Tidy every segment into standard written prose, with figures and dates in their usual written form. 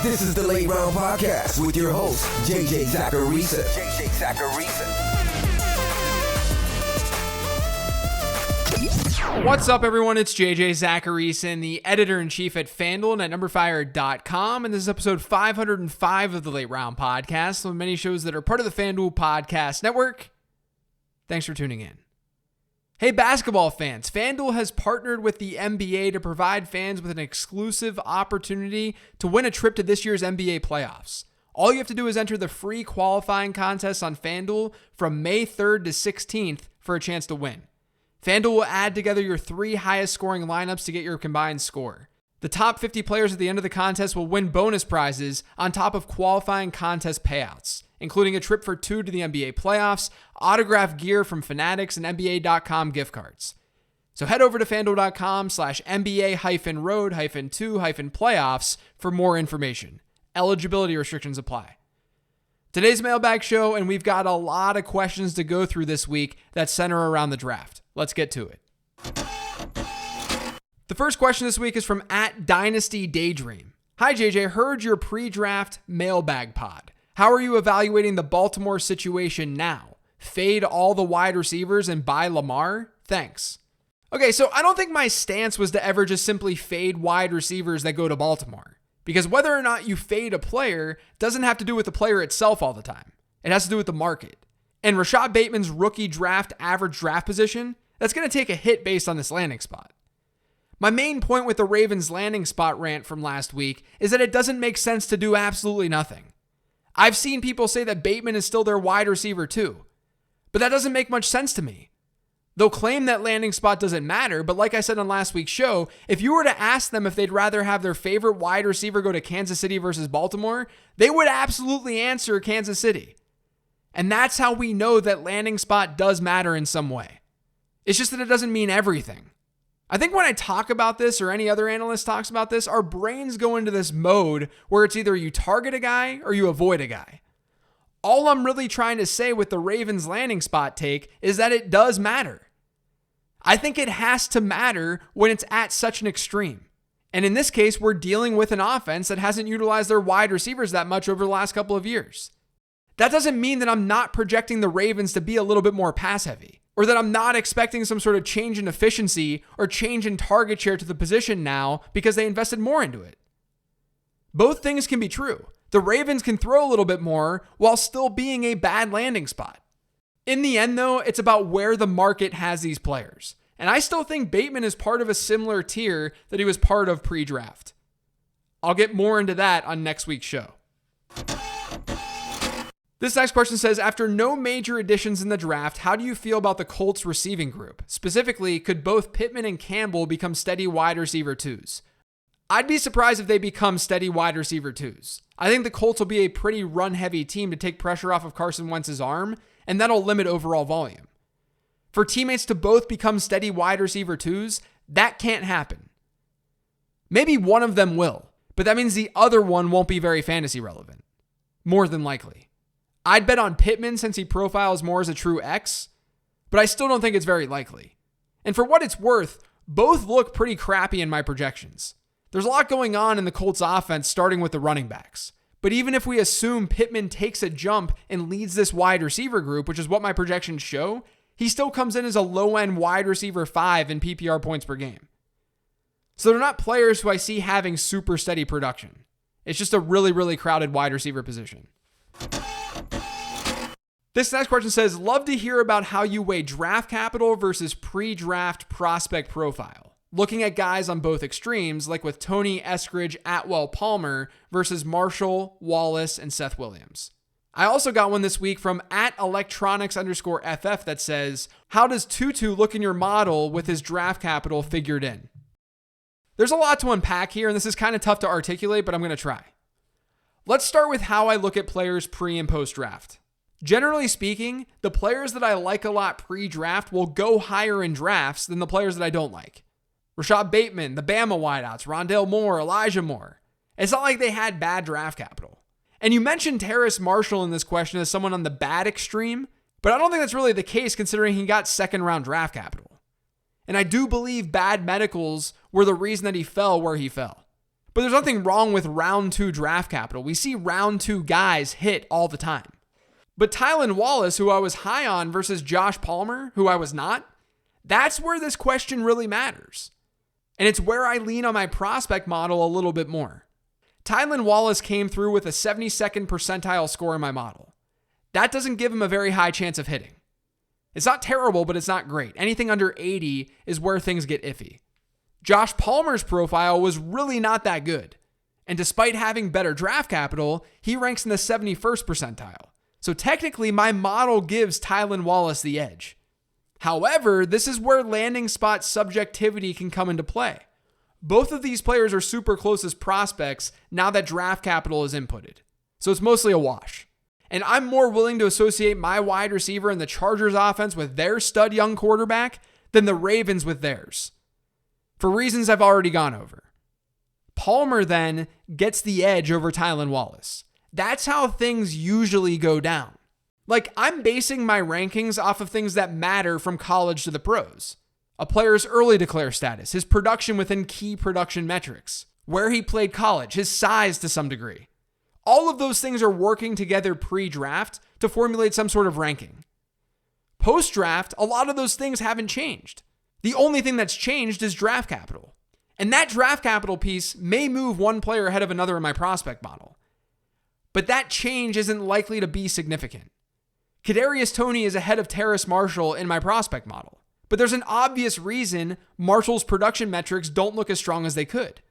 This is the Late Round Podcast with your host, JJ Zacharisa. What's up, everyone? It's JJ Zacharisa, the editor-in-chief at FanDuel and at numberfire.com, and this is episode 505 of the Late Round Podcast, one of many shows that are part of the FanDuel Podcast Network. Thanks for tuning in. Hey, basketball fans, FanDuel has partnered with the NBA to provide fans with an exclusive opportunity to win a trip to this year's NBA playoffs. All you have to do is enter the free qualifying contest on FanDuel from May 3rd to 16th for a chance to win. FanDuel will add together your three highest scoring lineups to get your combined score. The top 50 players at the end of the contest will win bonus prizes on top of qualifying contest payouts, including a trip for two to the NBA playoffs, autographed gear from Fanatics, and NBA.com gift cards. So head over to FanDuel.com/NBA-road-2-playoffs for more information. Eligibility restrictions apply. Today's Mailbag show, and we've got a lot of questions to go through this week that center around the draft. Let's get to it. The first question this week is from @DynastyDaydream. Hi JJ, heard your pre-draft mailbag pod. How are you evaluating the Baltimore situation now? Fade all the wide receivers and buy Lamar? Thanks. Okay, so I don't think my stance was to ever just simply fade wide receivers that go to Baltimore. Because whether or not you fade a player doesn't have to do with the player itself all the time. It has to do with the market. And Rashad Bateman's rookie draft average draft position, that's going to take a hit based on this landing spot. My main point with the Ravens landing spot rant from last week is that it doesn't make sense to do absolutely nothing. I've seen people say that Bateman is still their wide receiver too, but that doesn't make much sense to me. They'll claim that landing spot doesn't matter, but like I said on last week's show, if you were to ask them if they'd rather have their favorite wide receiver go to Kansas City versus Baltimore, they would absolutely answer Kansas City. And that's how we know that landing spot does matter in some way. It's just that it doesn't mean everything. I think when I talk about this, or any other analyst talks about this, our brains go into this mode where it's either you target a guy or you avoid a guy. All I'm really trying to say with the Ravens landing spot take is that it does matter. I think it has to matter when it's at such an extreme. And in this case, we're dealing with an offense that hasn't utilized their wide receivers that much over the last couple of years. That doesn't mean that I'm not projecting the Ravens to be a little bit more pass heavy, or that I'm not expecting some sort of change in efficiency or change in target share to the position now because they invested more into it. Both things can be true. The Ravens can throw a little bit more while still being a bad landing spot. In the end, though, it's about where the market has these players. And I still think Bateman is part of a similar tier that he was part of pre-draft. I'll get more into that on next week's show. This next question says, after no major additions in the draft, how do you feel about the Colts receiving group? Specifically, could both Pittman and Campbell become steady wide receiver twos? I'd be surprised if they become steady wide receiver twos. I think the Colts will be a pretty run-heavy team to take pressure off of Carson Wentz's arm, and that'll limit overall volume. For teammates to both become steady wide receiver twos, that can't happen. Maybe one of them will, but that means the other one won't be very fantasy relevant. More than likely. I'd bet on Pittman since he profiles more as a true X, but I still don't think it's very likely. And for what it's worth, both look pretty crappy in my projections. There's a lot going on in the Colts offense, starting with the running backs. But even if we assume Pittman takes a jump and leads this wide receiver group, which is what my projections show, he still comes in as a low-end wide receiver 5 in PPR points per game. So they're not players who I see having super steady production. It's just a really, really crowded wide receiver position. This next question says, love to hear about how you weigh draft capital versus pre-draft prospect profile. Looking at guys on both extremes, like with Tony Eskridge, Atwell Palmer versus Marshall, Wallace, and Seth Williams. I also got one this week from @electronics_FF that says, how does Tutu look in your model with his draft capital figured in? There's a lot to unpack here, and this is kind of tough to articulate, but I'm going to try. Let's start with how I look at players pre and post draft. Generally speaking, the players that I like a lot pre-draft will go higher in drafts than the players that I don't like. Rashad Bateman, the Bama wideouts, Rondale Moore, Elijah Moore. It's not like they had bad draft capital. And you mentioned Terrace Marshall in this question as someone on the bad extreme, but I don't think that's really the case considering he got second round draft capital. And I do believe bad medicals were the reason that he fell where he fell. But there's nothing wrong with round 2 draft capital. We see round 2 guys hit all the time. But Tylan Wallace, who I was high on, versus Josh Palmer, who I was not, that's where this question really matters. And it's where I lean on my prospect model a little bit more. Tylan Wallace came through with a 72nd percentile score in my model. That doesn't give him a very high chance of hitting. It's not terrible, but it's not great. Anything under 80 is where things get iffy. Josh Palmer's profile was really not that good. And despite having better draft capital, he ranks in the 71st percentile. So technically, my model gives Tylan Wallace the edge. However, this is where landing spot subjectivity can come into play. Both of these players are super close as prospects now that draft capital is inputted. So it's mostly a wash. And I'm more willing to associate my wide receiver in the Chargers offense with their stud young quarterback than the Ravens with theirs, for reasons I've already gone over. Palmer then gets the edge over Tylan Wallace. That's how things usually go down. Like, I'm basing my rankings off of things that matter from college to the pros. A player's early declare status, his production within key production metrics, where he played college, his size to some degree. All of those things are working together pre-draft to formulate some sort of ranking. Post-draft, a lot of those things haven't changed. The only thing that's changed is draft capital. And that draft capital piece may move one player ahead of another in my prospect model. But that change isn't likely to be significant. Kadarius Toney is ahead of Terrace Marshall in my prospect model. But there's an obvious reason Marshall's production metrics don't look as strong as they could,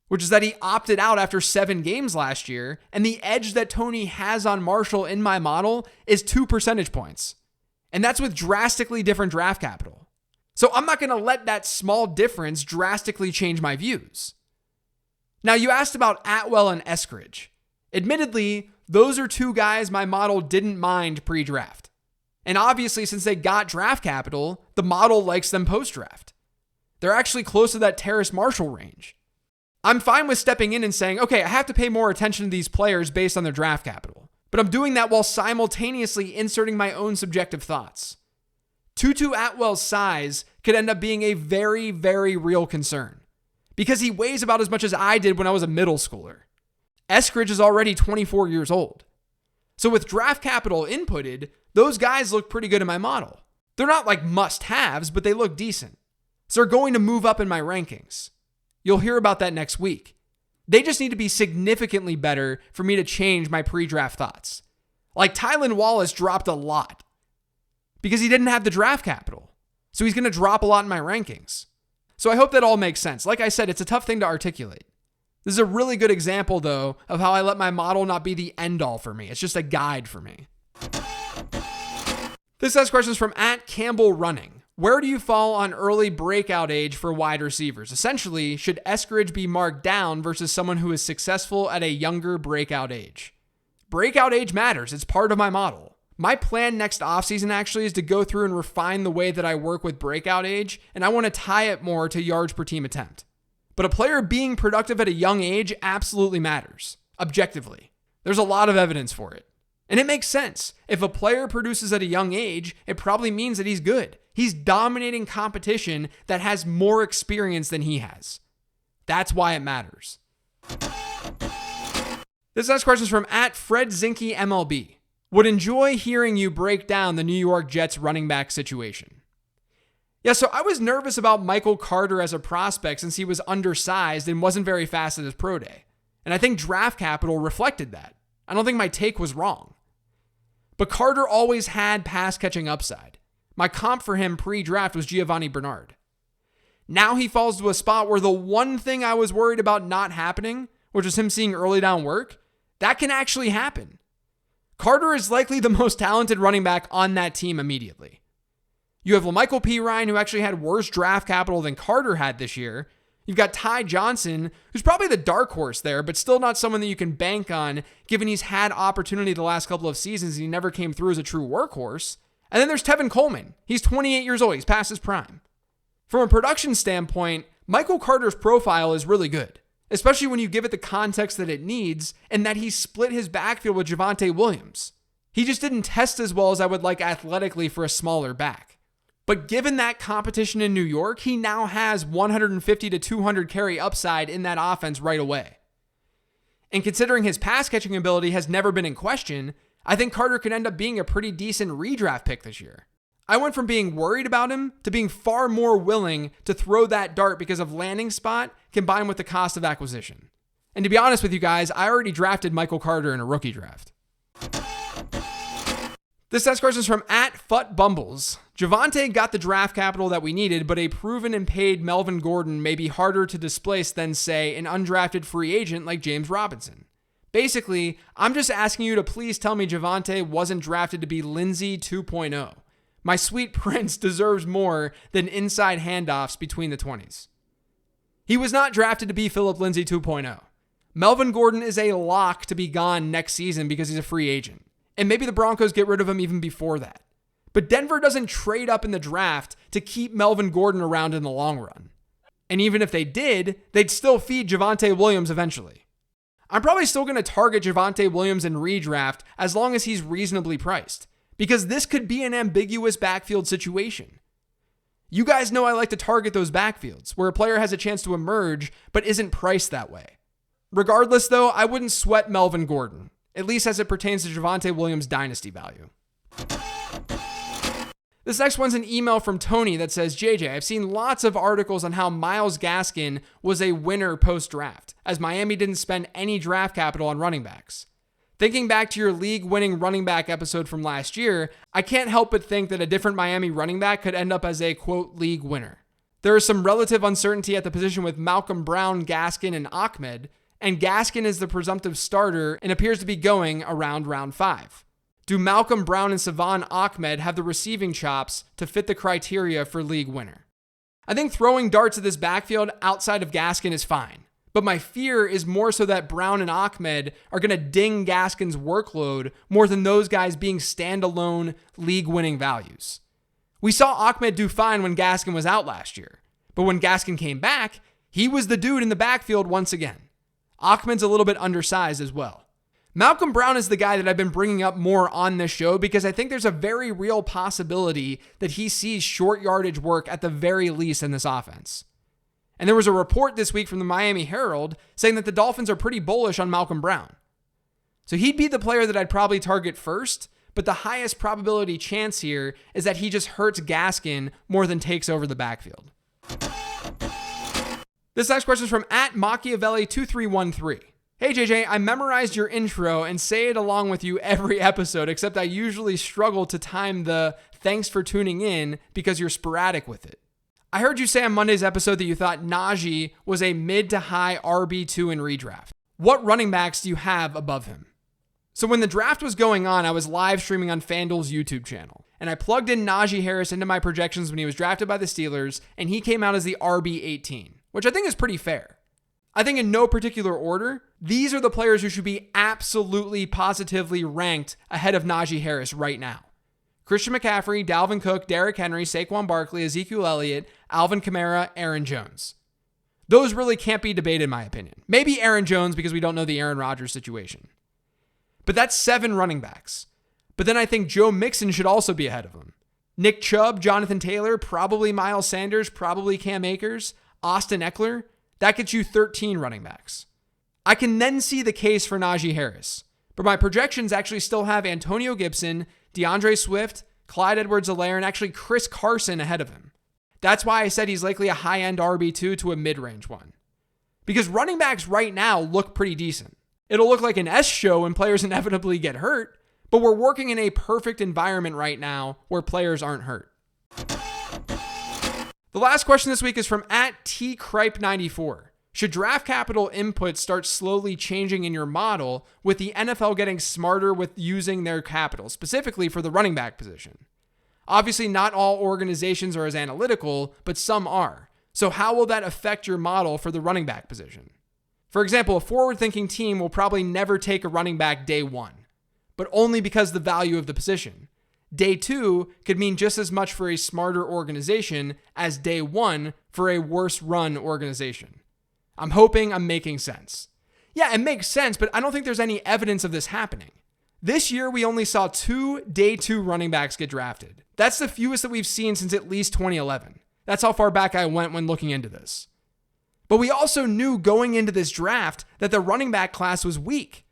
which is that he opted out after 7 games last year, and the edge that Toney has on Marshall in my model is 2 percentage points. And that's with drastically different draft capital. So I'm not going to let that small difference drastically change my views. Now, you asked about Atwell and Eskridge. Admittedly, those are 2 guys my model didn't mind pre-draft. And obviously, since they got draft capital, the model likes them post-draft. They're actually close to that Terrace Marshall range. I'm fine with stepping in and saying, okay, I have to pay more attention to these players based on their draft capital. But I'm doing that while simultaneously inserting my own subjective thoughts. Tutu Atwell's size could end up being a very, very real concern, because he weighs about as much as I did when I was a middle schooler. Eskridge is already 24 years old. So with draft capital inputted, those guys look pretty good in my model. They're not like must-haves, but they look decent. So they're going to move up in my rankings. You'll hear about that next week. They just need to be significantly better for me to change my pre-draft thoughts. Like Tylan Wallace dropped a lot because he didn't have the draft capital. So he's going to drop a lot in my rankings. So I hope that all makes sense. Like I said, it's a tough thing to articulate. This is a really good example, though, of how I let my model not be the end-all for me. It's just a guide for me. This has questions from @CampbellRunning. Where do you fall on early breakout age for wide receivers? Essentially, should Eskridge be marked down versus someone who is successful at a younger breakout age? Breakout age matters. It's part of my model. My plan next offseason actually is to go through and refine the way that I work with breakout age, and I want to tie it more to yards per team attempt. But a player being productive at a young age absolutely matters, objectively. There's a lot of evidence for it. And it makes sense. If a player produces at a young age, it probably means that he's good. He's dominating competition that has more experience than he has. That's why it matters. This next question is from @FredZinky_MLB. Would enjoy hearing you break down the New York Jets running back situation. Yeah, so I was nervous about Michael Carter as a prospect since he was undersized and wasn't very fast at his pro day. And I think draft capital reflected that. I don't think my take was wrong. But Carter always had pass-catching upside. My comp for him pre-draft was Giovanni Bernard. Now he falls to a spot where the one thing I was worried about not happening, which was him seeing early down work, that can actually happen. Carter is likely the most talented running back on that team immediately. You have LaMichael Pirine, who actually had worse draft capital than Carter had this year. You've got Ty Johnson, who's probably the dark horse there, but still not someone that you can bank on, given he's had opportunity the last couple of seasons and he never came through as a true workhorse. And then there's Tevin Coleman. He's 28 years old. He's past his prime. From a production standpoint, Michael Carter's profile is really good, especially when you give it the context that it needs and that he split his backfield with Javonte Williams. He just didn't test as well as I would like athletically for a smaller back. But given that competition in New York, he now has 150 to 200 carry upside in that offense right away. And considering his pass catching ability has never been in question, I think Carter could end up being a pretty decent redraft pick this year. I went from being worried about him to being far more willing to throw that dart because of landing spot combined with the cost of acquisition. And to be honest with you guys, I already drafted Michael Carter in a rookie draft. This next question is from @FutBumbles. Javonte got the draft capital that we needed, but a proven and paid Melvin Gordon may be harder to displace than, say, an undrafted free agent like James Robinson. Basically, I'm just asking you to please tell me Javonte wasn't drafted to be Lindsay 2.0. My sweet prince deserves more than inside handoffs between the 20s. He was not drafted to be Philip Lindsay 2.0. Melvin Gordon is a lock to be gone next season because he's a free agent. And maybe the Broncos get rid of him even before that. But Denver doesn't trade up in the draft to keep Melvin Gordon around in the long run. And even if they did, they'd still feed Javonte Williams eventually. I'm probably still going to target Javonte Williams in redraft as long as he's reasonably priced, because this could be an ambiguous backfield situation. You guys know I like to target those backfields where a player has a chance to emerge but isn't priced that way. Regardless though, I wouldn't sweat Melvin Gordon, at least as it pertains to Javonte Williams' dynasty value. This next one's an email from Tony that says, JJ, I've seen lots of articles on how Myles Gaskin was a winner post-draft, as Miami didn't spend any draft capital on running backs. Thinking back to your league-winning running back episode from last year, I can't help but think that a different Miami running back could end up as a, quote, league winner. There is some relative uncertainty at the position with Malcolm Brown, Gaskin, and Ahmed, and Gaskin is the presumptive starter and appears to be going around round 5. Do Malcolm Brown and Savon Ahmed have the receiving chops to fit the criteria for league winner? I think throwing darts at this backfield outside of Gaskin is fine, but my fear is more so that Brown and Ahmed are going to ding Gaskin's workload more than those guys being standalone league-winning values. We saw Ahmed do fine when Gaskin was out last year, but when Gaskin came back, he was the dude in the backfield once again. Ahmed's a little bit undersized as well. Malcolm Brown is the guy that I've been bringing up more on this show because I think there's a very real possibility that he sees short yardage work at the very least in this offense. And there was a report this week from the Miami Herald saying that the Dolphins are pretty bullish on Malcolm Brown. So he'd be the player that I'd probably target first, but the highest probability chance here is that he just hurts Gaskin more than takes over the backfield. This next question is from @Machiavelli2313. Hey JJ, I memorized your intro and say it along with you every episode, except I usually struggle to time the thanks for tuning in because you're sporadic with it. I heard you say on Monday's episode that you thought Najee was a mid to high RB2 in redraft. What running backs do you have above him? So when the draft was going on, I was live streaming on FanDuel's YouTube channel, and I plugged in Najee Harris into my projections when he was drafted by the Steelers, and he came out as the RB18, which I think is pretty fair. I think in no particular order, these are the players who should be absolutely positively ranked ahead of Najee Harris right now. Christian McCaffrey, Dalvin Cook, Derrick Henry, Saquon Barkley, Ezekiel Elliott, Alvin Kamara, Aaron Jones. Those really can't be debated in my opinion. Maybe Aaron Jones because we don't know the Aaron Rodgers situation. But that's 7 running backs. But then I think Joe Mixon should also be ahead of him. Nick Chubb, Jonathan Taylor, probably Miles Sanders, probably Cam Akers, Austin Eckler. That gets you 13 running backs. I can then see the case for Najee Harris, but my projections actually still have Antonio Gibson, DeAndre Swift, Clyde Edwards-Helaire, and actually Chris Carson ahead of him. That's why I said he's likely a high-end RB2 to a mid-range one. Because running backs right now look pretty decent. It'll look like an S show when players inevitably get hurt, but we're working in a perfect environment right now where players aren't hurt. The last question this week is from @TCripe94. Should draft capital inputs start slowly changing in your model with the NFL getting smarter with using their capital, specifically for the running back position? Obviously, not all organizations are as analytical, but some are. So how will that affect your model for the running back position? For example, a forward-thinking team will probably never take a running back day 1, but only because of the value of the position. Day 2 could mean just as much for a smarter organization as day 1 for a worse run organization. I'm hoping I'm making sense. Yeah, it makes sense, but I don't think there's any evidence of this happening. This year, we only saw 2 day 2 running backs get drafted. That's the fewest that we've seen since at least 2011. That's how far back I went when looking into this. But we also knew going into this draft that the running back class was weak.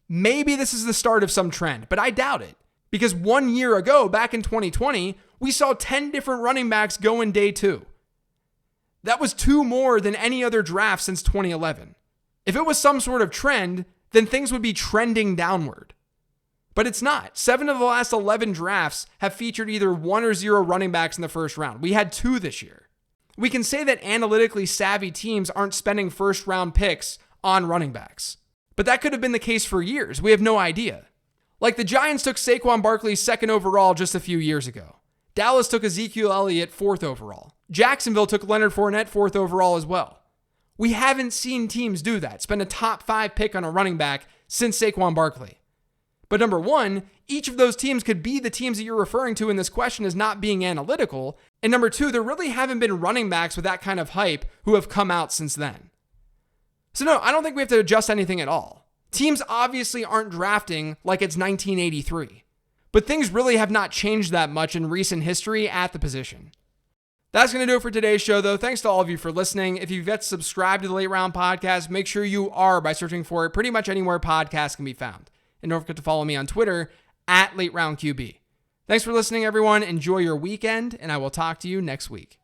Maybe this is the start of some trend, but I doubt it. Because 1 year ago, back in 2020, we saw 10 different running backs go in day 2. That was 2 more than any other draft since 2011. If it was some sort of trend, then things would be trending downward. But it's not. 7 of the last 11 drafts have featured either 1 or 0 running backs in the first round. We had 2 this year. We can say that analytically savvy teams aren't spending first round picks on running backs. But that could have been the case for years. We have no idea. Like the Giants took Saquon Barkley 2nd overall just a few years ago. Dallas took Ezekiel Elliott 4th overall. Jacksonville took Leonard Fournette 4th overall as well. We haven't seen teams do that, spend a top 5 pick on a running back since Saquon Barkley. But number one, each of those teams could be the teams that you're referring to in this question as not being analytical. And number two, there really haven't been running backs with that kind of hype who have come out since then. So no, I don't think we have to adjust anything at all. Teams obviously aren't drafting like it's 1983. But things really have not changed that much in recent history at the position. That's going to do it for today's show, though. Thanks to all of you for listening. If you've yet to subscribe to the Late Round Podcast, make sure you are by searching for it pretty much anywhere podcasts can be found. And don't forget to follow me on Twitter @LateRoundQB. Thanks for listening, everyone. Enjoy your weekend, and I will talk to you next week.